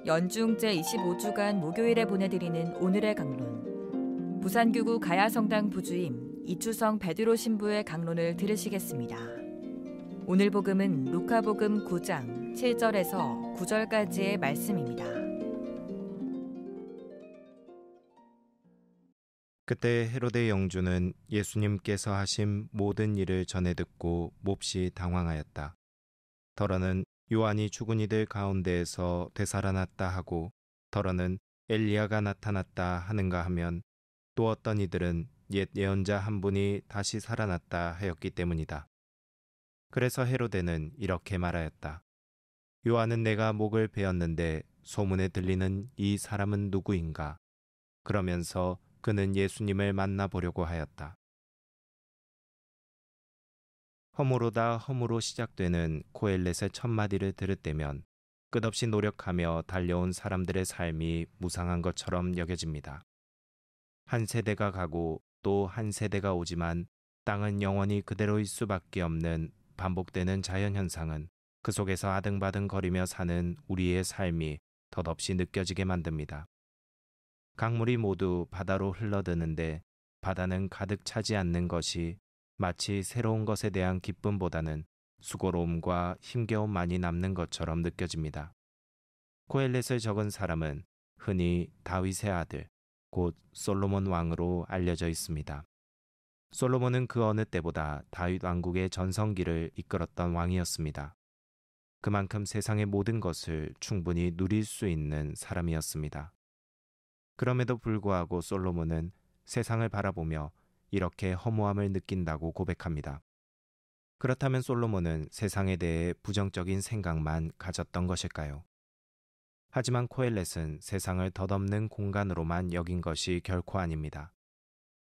연중 제25주간 목요일에 보내드리는 오늘의 강론. 부산교구 가야성당 부주임 이추성 베드로 신부의 강론을 들으시겠습니다. 오늘 복음은 루카복음 9장 7절에서 9절까지의 말씀입니다. 그때 헤로데 영주는 예수님께서 하신 모든 일을 전해 듣고 몹시 당황하였다. 더러는 요한이 죽은 이들 가운데에서 되살아났다 하고, 더러는 엘리야가 나타났다 하는가 하면, 또 어떤 이들은 옛 예언자 한 분이 다시 살아났다 하였기 때문이다. 그래서 헤로데는 이렇게 말하였다. 요한은 내가 목을 베었는데 소문에 들리는 이 사람은 누구인가? 그러면서 그는 예수님을 만나보려고 하였다. 허무로다 허무로 시작되는 코엘렛의 첫마디를 들을 때면 끝없이 노력하며 달려온 사람들의 삶이 무상한 것처럼 여겨집니다. 한 세대가 가고 또 한 세대가 오지만 땅은 영원히 그대로일 수밖에 없는 반복되는 자연현상은 그 속에서 아등바등거리며 사는 우리의 삶이 덧없이 느껴지게 만듭니다. 강물이 모두 바다로 흘러드는데 바다는 가득 차지 않는 것이 마치 새로운 것에 대한 기쁨보다는 수고로움과 힘겨움만이 남는 것처럼 느껴집니다. 코엘렛을 적은 사람은 흔히 다윗의 아들, 곧 솔로몬 왕으로 알려져 있습니다. 솔로몬은 그 어느 때보다 다윗 왕국의 전성기를 이끌었던 왕이었습니다. 그만큼 세상의 모든 것을 충분히 누릴 수 있는 사람이었습니다. 그럼에도 불구하고 솔로몬은 세상을 바라보며 이렇게 허무함을 느낀다고 고백합니다. 그렇다면 솔로몬은 세상에 대해 부정적인 생각만 가졌던 것일까요? 하지만 코엘렛은 세상을 덧없는 공간으로만 여긴 것이 결코 아닙니다.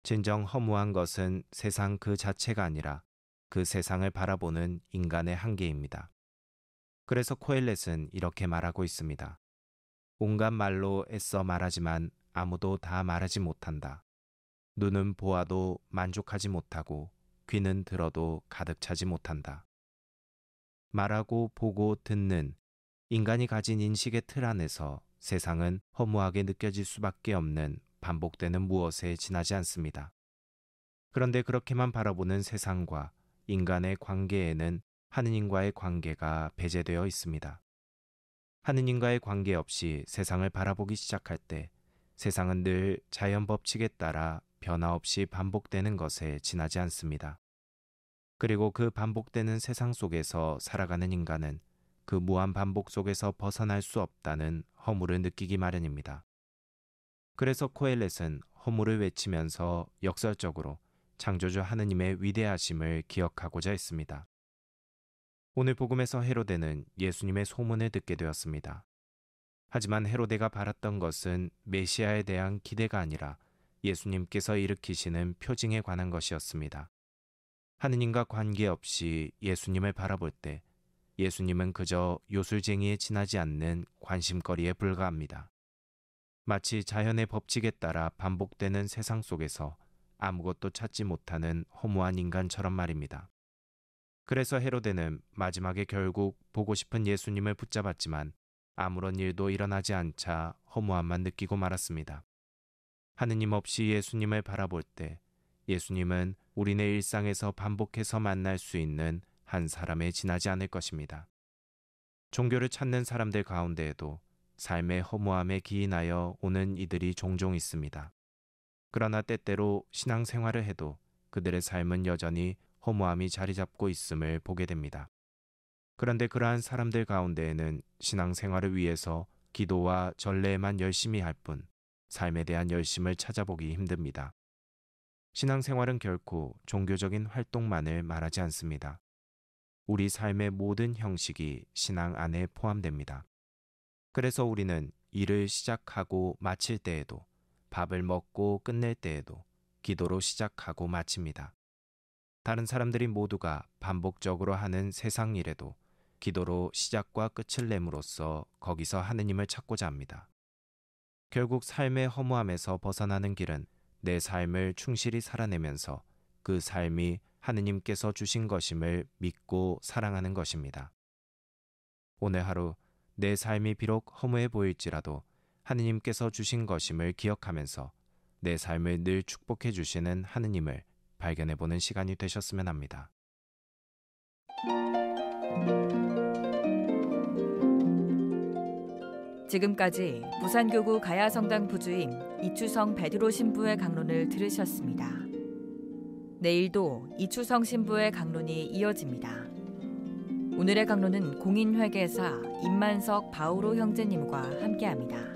진정 허무한 것은 세상 그 자체가 아니라 그 세상을 바라보는 인간의 한계입니다. 그래서 코엘렛은 이렇게 말하고 있습니다. 온갖 말로 애써 말하지만 아무도 다 말하지 못한다. 눈은 보아도 만족하지 못하고 귀는 들어도 가득 차지 못한다. 말하고 보고 듣는 인간이 가진 인식의 틀 안에서 세상은 허무하게 느껴질 수밖에 없는 반복되는 무엇에 지나지 않습니다. 그런데 그렇게만 바라보는 세상과 인간의 관계에는 하느님과의 관계가 배제되어 있습니다. 하느님과의 관계 없이 세상을 바라보기 시작할 때 세상은 늘 자연 법칙에 따라 변화 없이 반복되는 것에 지나지 않습니다. 그리고 그 반복되는 세상 속에서 살아가는 인간은 그 무한 반복 속에서 벗어날 수 없다는 허물을 느끼기 마련입니다. 그래서 코엘렛은 허물을 외치면서 역설적으로 창조주 하느님의 위대하심을 기억하고자 했습니다. 오늘 복음에서 헤로데는 예수님의 소문을 듣게 되었습니다. 하지만 헤로데가 바랐던 것은 메시아에 대한 기대가 아니라 예수님께서 일으키시는 표징에 관한 것이었습니다. 하느님과 관계없이 예수님을 바라볼 때 예수님은 그저 요술쟁이에 지나지 않는 관심거리에 불과합니다. 마치 자연의 법칙에 따라 반복되는 세상 속에서 아무것도 찾지 못하는 허무한 인간처럼 말입니다. 그래서 헤로데는 마지막에 결국 보고 싶은 예수님을 붙잡았지만 아무런 일도 일어나지 않자 허무함만 느끼고 말았습니다. 하느님 없이 예수님을 바라볼 때 예수님은 우리네 일상에서 반복해서 만날 수 있는 한 사람에 지나지 않을 것입니다. 종교를 찾는 사람들 가운데에도 삶의 허무함에 기인하여 오는 이들이 종종 있습니다. 그러나 때때로 신앙생활을 해도 그들의 삶은 여전히 허무함이 자리 잡고 있음을 보게 됩니다. 그런데 그러한 사람들 가운데에는 신앙생활을 위해서 기도와 전례에만 열심히 할 뿐 삶에 대한 열심을 찾아보기 힘듭니다. 신앙생활은 결코 종교적인 활동만을 말하지 않습니다. 우리 삶의 모든 형식이 신앙 안에 포함됩니다. 그래서 우리는 일을 시작하고 마칠 때에도, 밥을 먹고 끝낼 때에도 기도로 시작하고 마칩니다. 다른 사람들이 모두가 반복적으로 하는 세상 일에도 기도로 시작과 끝을 내므로써 거기서 하느님을 찾고자 합니다. 결국 삶의 허무함에서 벗어나는 길은 내 삶을 충실히 살아내면서 그 삶이 하느님께서 주신 것임을 믿고 사랑하는 것입니다. 오늘 하루 내 삶이 비록 허무해 보일지라도 하느님께서 주신 것임을 기억하면서 내 삶을 늘 축복해 주시는 하느님을 발견해 보는 시간이 되셨으면 합니다. 지금까지 부산교구 가야성당 부주임 이추성 베드로 신부의 강론을 들으셨습니다. 내일도 이추성 신부의 강론이 이어집니다. 오늘의 강론은 공인회계사 임만석 바오로 형제님과 함께합니다.